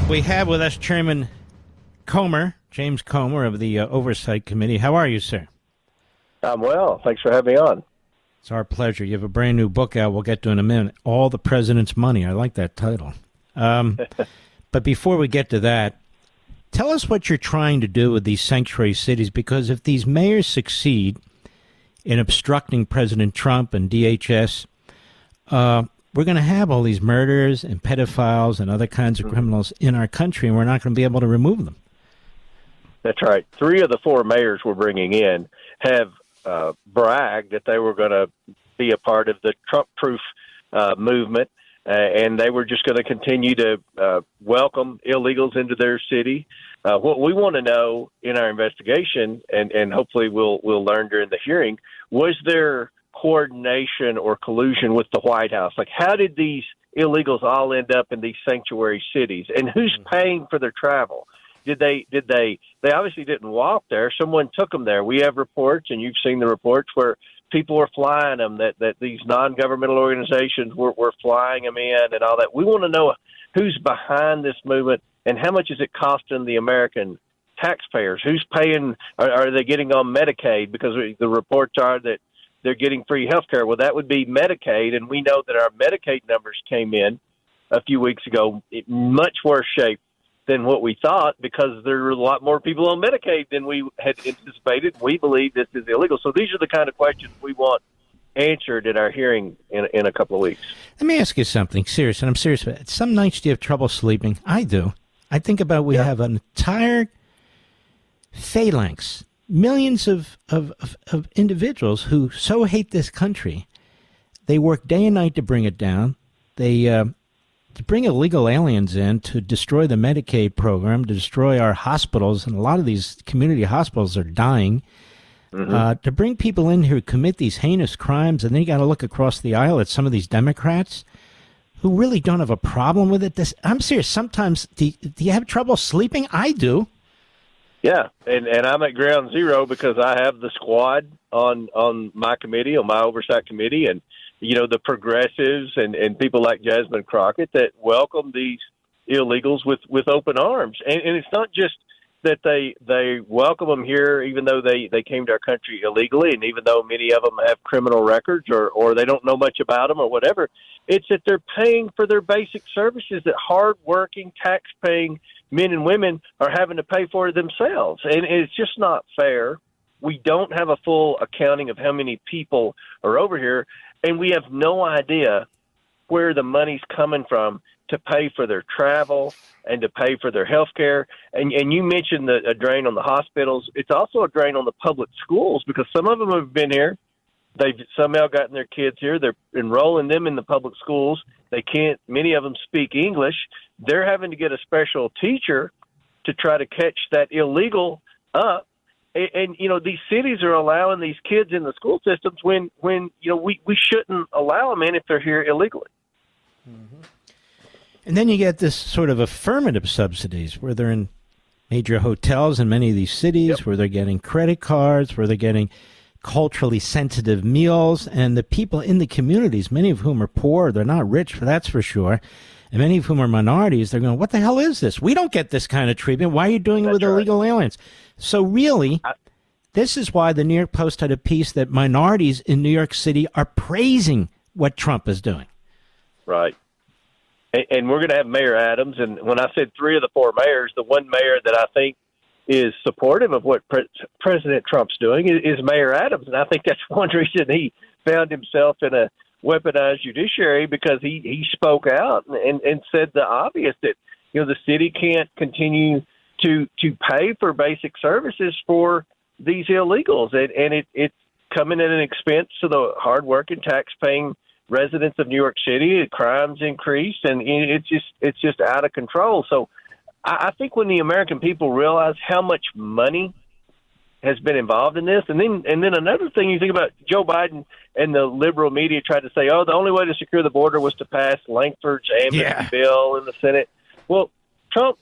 We have with us Chairman Comer, James Comer of the Oversight Committee. How are you, sir? I'm well. Thanks for having me on. It's our pleasure. You have a brand new book out we'll get to in a minute, All the President's Money. I like that title. But before we get to that, tell us what you're trying to do with these sanctuary cities, because if these mayors succeed in obstructing President Trump and DHS, we're going to have all these murderers and pedophiles and other kinds of criminals in our country, and we're not going to be able to remove them. That's right. 3 of the 4 mayors we're bringing in have bragged that they were going to be a part of the Trump-proof movement, and they were just going to continue to welcome illegals into their city. What we want to know in our investigation, and hopefully we'll learn during the hearing, was there coordination or collusion with the White House? Like, how did these illegals all end up in these sanctuary cities, and who's paying for their travel? They obviously didn't walk there. Someone took them there. We have reports, and you've seen the reports, where people were flying them, that these non-governmental organizations were flying them in and all that. We want to know who's behind this movement and how much is it costing the American taxpayers? Who's paying? Are they getting on Medicaid? Because the reports are that they're getting free health care. Well, that would be Medicaid, and we know that our Medicaid numbers came in a few weeks ago in much worse shape than what we thought, because there are a lot more people on Medicaid than we had anticipated. We believe this is illegal. So these are the kind of questions we want answered at our hearing in a couple of weeks. Let me ask you something serious, and I'm serious about it. Some nights do you have trouble sleeping? I do. I think about we have an entire phalanx, millions of individuals who so hate this country. They work day and night to bring it down. They to bring illegal aliens in to destroy the Medicaid program, to destroy our hospitals, and a lot of these community hospitals are dying. To bring people in who commit these heinous crimes, and then you got to look across the aisle at some of these Democrats who really don't have a problem with it. I'm serious. Sometimes, do you have trouble sleeping? I do. Yeah, and I'm at ground zero because I have the squad on my committee, on my oversight committee, and the progressives and people like Jasmine Crockett that welcome these illegals with open arms. And it's not just that they welcome them here, even though they came to our country illegally, and even though many of them have criminal records or they don't know much about them or whatever. It's that they're paying for their basic services that hardworking, tax-paying men and women are having to pay for themselves. And it's just not fair. We don't have a full accounting of how many people are over here, and we have no idea where the money's coming from to pay for their travel and to pay for their health care. And you mentioned a drain on the hospitals. It's also a drain on the public schools, because some of them have been here. They've somehow gotten their kids here. They're enrolling them in the public schools. They can't, many of them speak English. They're having to get a special teacher to try to catch that illegal up. And these cities are allowing these kids in the school systems when we shouldn't allow them in if they're here illegally. And then you get this sort of affirmative subsidies where they're in major hotels in many of these cities, where they're getting credit cards, where they're getting culturally sensitive meals, and the people in the communities, many of whom are poor, they're not rich, that's for sure, and many of whom are minorities, they're going, what the hell is this? We don't get this kind of treatment. Why are you doing it with illegal aliens? So really, this is why the New York Post had a piece that minorities in New York City are praising what Trump is doing. Right. And we're going to have Mayor Adams. And when I said 3 of the 4 mayors, the one mayor that I think is supportive of what President Trump's doing is Mayor Adams. And I think that's one reason he found himself in a weaponized judiciary, because he spoke out and said the obvious, that the city can't continue to pay for basic services for these illegals, and it's coming at an expense to the hardworking, tax-paying residents of New York City. Crimes increased, and it's just out of control. So I think when the American people realize how much money has been involved in this, and then another thing, you think about Joe Biden and the liberal media tried to say, the only way to secure the border was to pass Langford's amnesty bill in the Senate. Well, Trump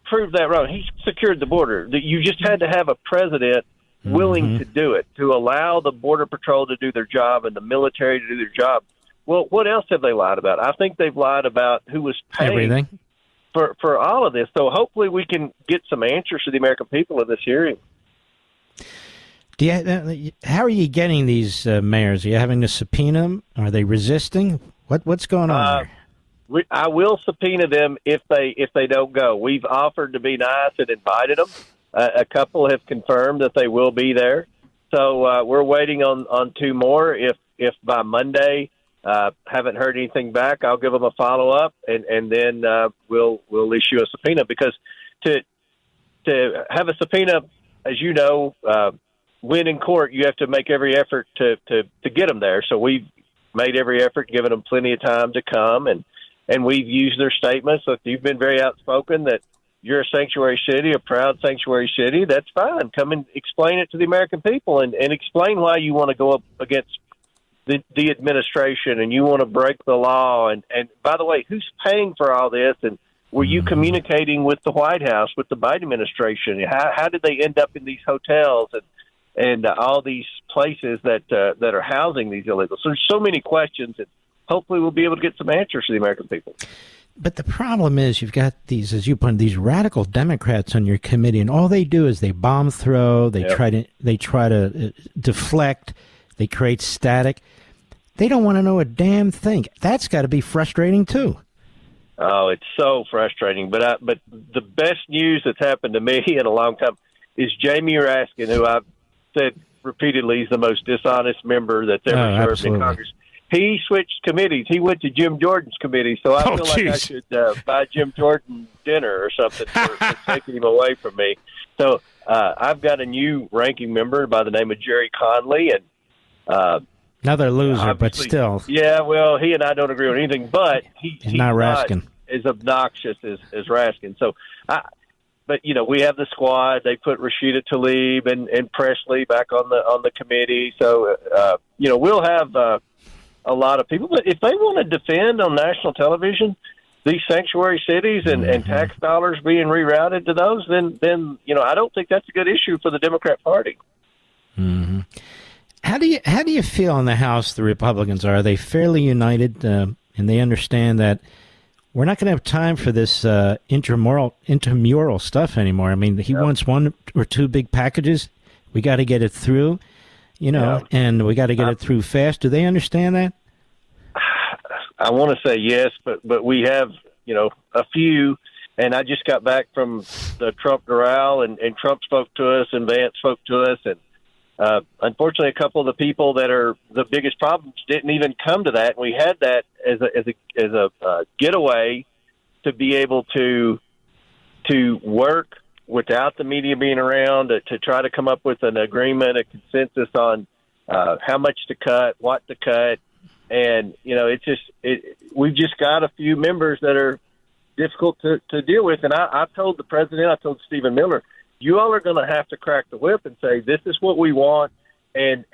proved that wrong. He secured the border. You just had to have a president willing to do it, to allow the Border Patrol to do their job and the military to do their job. Well, what else have they lied about? I think they've lied about who was paying. Everything. for all of this. So hopefully we can get some answers to the American people in this hearing. How are you getting these mayors? Are you having to subpoena them? Are they resisting? What's going on there? I will subpoena them if they don't go. We've offered to be nice and invited them. A couple have confirmed that they will be there. So we're waiting on two more. If by Monday haven't heard anything back, I'll give them a follow up, and then we'll issue a subpoena, because to have a subpoena, as you know, when in court, you have to make every effort to get them there. So we've made every effort, given them plenty of time to come, and we've used their statements. So if you've been very outspoken that you're a sanctuary city, a proud sanctuary city, that's fine. Come and explain it to the American people, and explain why you want to go up against the administration and you want to break the law. And by the way, who's paying for all this? And were you communicating with the White House, with the Biden administration? How did they end up in these hotels and all these places that are housing these illegals? So there's so many questions, and hopefully we'll be able to get some answers to the American people. But the problem is you've got these, as you point, these radical Democrats on your committee, and all they do is they bomb throw, they try to deflect, they create static. They don't want to know a damn thing. That's got to be frustrating too. Oh, it's so frustrating. But the best news that's happened to me in a long time is Jamie Raskin, who I've said repeatedly is the most dishonest member that's ever served in Congress. He switched committees. He went to Jim Jordan's committee, so I feel like I should buy Jim Jordan dinner or something for taking him away from me. So I've got a new ranking member by the name of Jerry Conley, and another loser, but still. Yeah, well, he and I don't agree on anything, but he's not Raskin. As obnoxious as Raskin. So, but we have the squad. They put Rashida Tlaib and Presley back on the committee. So we'll have a lot of people. But if they want to defend on national television these sanctuary cities and tax dollars being rerouted to those, then I don't think that's a good issue for the Democrat Party. Mm-hmm. How do you feel in the House? The Republicans, are they fairly united, and they understand that we're not going to have time for this intramural stuff anymore? I mean, he wants one or two big packages. We got to get it through, and we got to get it through fast. Do they understand that? I want to say yes, but we have a few. And I just got back from the Trump doral, and Trump spoke to us, and Vance spoke to us, and unfortunately, a couple of the people that are the biggest problems didn't even come to that. And we had that as a getaway to be able to work without the media being around, to try to come up with an agreement, a consensus on how much to cut, what to cut. And, we've just got a few members that are difficult to deal with. And I told the president, I told Stephen Miller, you all are going to have to crack the whip and say, this is what we want. And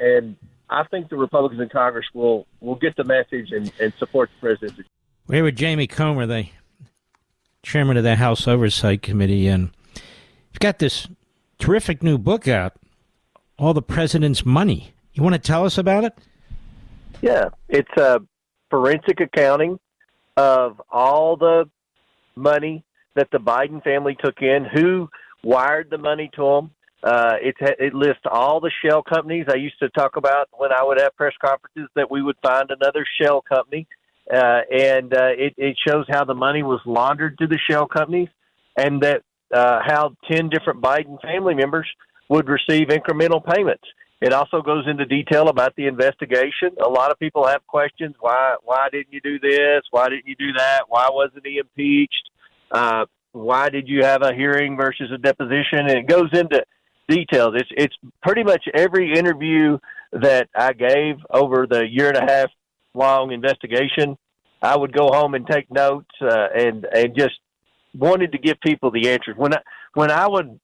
I think the Republicans in Congress will get the message and support the president. We're with Jamie Comer, the chairman of the House Oversight Committee, and you've got this terrific new book out, All the President's Money. You want to tell us about it? Yeah, it's a forensic accounting of all the money that the Biden family took in, who wired the money to them. It lists all the shell companies. I used to talk about when I would have press conferences that we would find another shell company, and it shows how the money was laundered to the shell companies, and that how 10 different Biden family members would receive incremental payments. It also goes into detail about the investigation. A lot of people have questions. Why didn't you do this? Why didn't you do that? Why wasn't he impeached? Why did you have a hearing versus a deposition? And it goes into details. It's pretty much every interview that I gave over the year and a half long investigation. I would go home and take notes and just wanted to give people the answers. When I would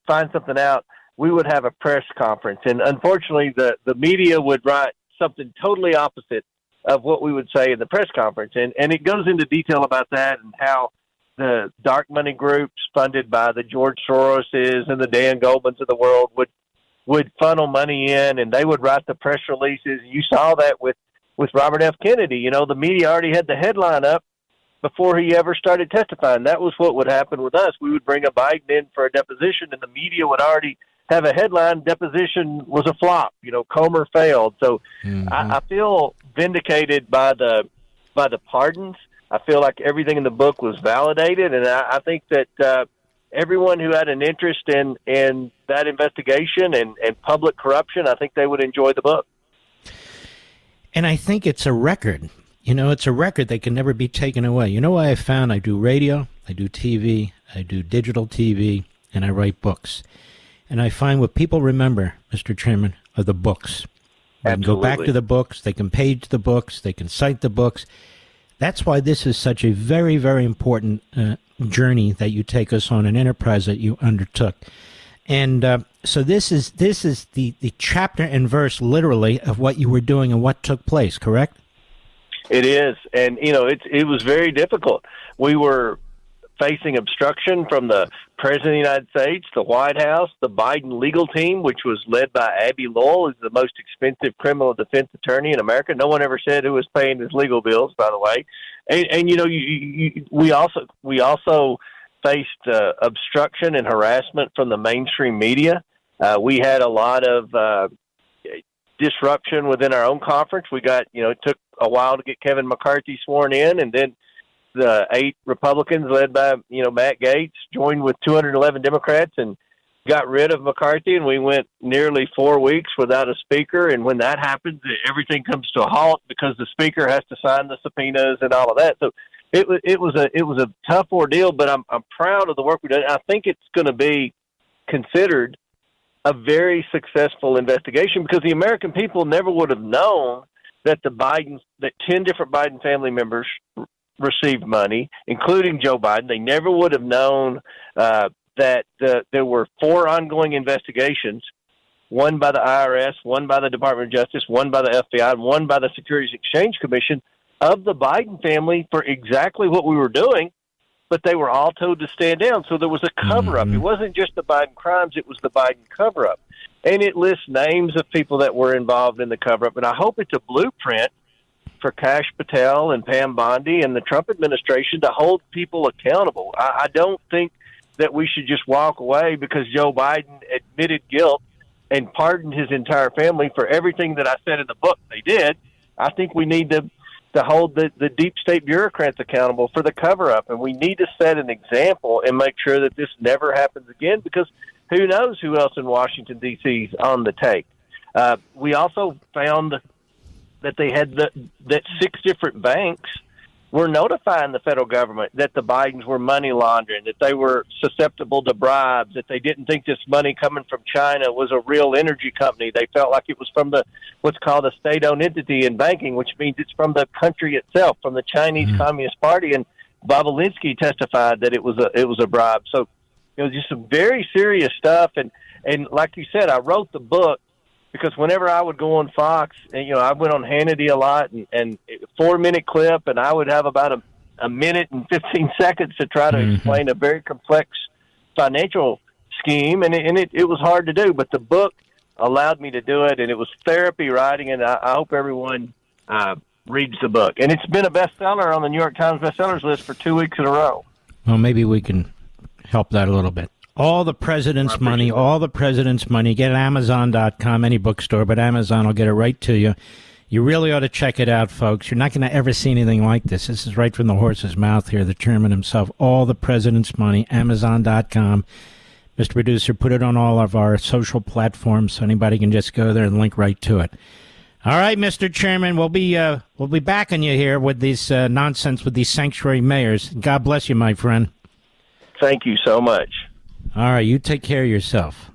find something out, we would have a press conference, and unfortunately the media would write something totally opposite of what we would say in the press conference. And it goes into detail about that and how the dark money groups funded by the George Soroses and the Dan Goldmans of the world would funnel money in, and they would write the press releases. You saw that with Robert F. Kennedy. The media already had the headline up before he ever started testifying. That was what would happen with us. We would bring a Biden in for a deposition, and the media would already have a headline, deposition was a flop, Comer failed. So I feel vindicated by the pardons. I feel like everything in the book was validated, and I think that everyone who had an interest in that investigation and public corruption, I think they would enjoy the book. And I think it's a record. It's a record that can never be taken away. You know what I found? I do radio, I do TV, I do digital TV, and I write books. And I find what people remember, Mr. Chairman, are the books. They can go back to the books, they can page the books, they can cite the books. That's why this is such a very, very important journey that you take us on, an enterprise that you undertook. And so this is the chapter and verse, literally, of what you were doing and what took place, correct? It is. And, it was very difficult. We were facing obstruction from the President of the United States, the White House, the Biden legal team, which was led by Abby Lowell, who's the most expensive criminal defense attorney in America. No one ever said who was paying his legal bills, by the way. And we also faced obstruction and harassment from the mainstream media. We had a lot of disruption within our own conference. We got, it took a while to get Kevin McCarthy sworn in, and then the 8 Republicans led by, Matt Gaetz joined with 211 Democrats and got rid of McCarthy, and we went nearly 4 weeks without a speaker. And when that happens, everything comes to a halt because the speaker has to sign the subpoenas and all of that. So it was a tough ordeal, but I'm proud of the work we did. I think it's going to be considered a very successful investigation because the American people never would have known that that 10 different Biden family members received money, including Joe Biden. They never would have known that there were 4 ongoing investigations, one by the IRS, one by the Department of Justice, one by the FBI, and one by the Securities Exchange Commission of the Biden family for exactly what we were doing, but they were all told to stand down. So there was a cover-up. It wasn't just the Biden crimes, it was the Biden cover-up. And it lists names of people that were involved in the cover-up, and I hope it's a blueprint for Kash Patel and Pam Bondi and the Trump administration to hold people accountable. I don't think that we should just walk away because Joe Biden admitted guilt and pardoned his entire family for everything that I said in the book they did. I think we need to hold the deep state bureaucrats accountable for the cover-up, and we need to set an example and make sure that this never happens again because who knows who else in Washington, D.C. is on the take. We also found that they had that 6 different banks were notifying the federal government that the Bidens were money laundering, that they were susceptible to bribes, that they didn't think this money coming from China was a real energy company. They felt like it was from what's called a state-owned entity in banking, which means it's from the country itself, from the Chinese Communist Party. And Bob Alinsky testified that it was a bribe. So it was just some very serious stuff. And like you said, I wrote the book because whenever I would go on Fox, and, I went on Hannity a lot, and 4-minute clip, and I would have about a minute and 15 seconds to try to explain a very complex financial scheme, and it was hard to do. But the book allowed me to do it, and it was therapy writing, and I hope everyone reads the book. And it's been a bestseller on the New York Times bestsellers list for 2 weeks in a row. Well, maybe we can help that a little bit. All the President's Money, get it at Amazon.com, any bookstore, but Amazon will get it right to you. You really ought to check it out, folks. You're not going to ever see anything like this. This is right from the horse's mouth here, the chairman himself. All the President's Money, Amazon.com. Mr. Producer, put it on all of our social platforms so anybody can just go there and link right to it. All right, Mr. Chairman, we'll be backing you here with this nonsense with these sanctuary mayors. God bless you, my friend. Thank you so much. All right, you take care of yourself.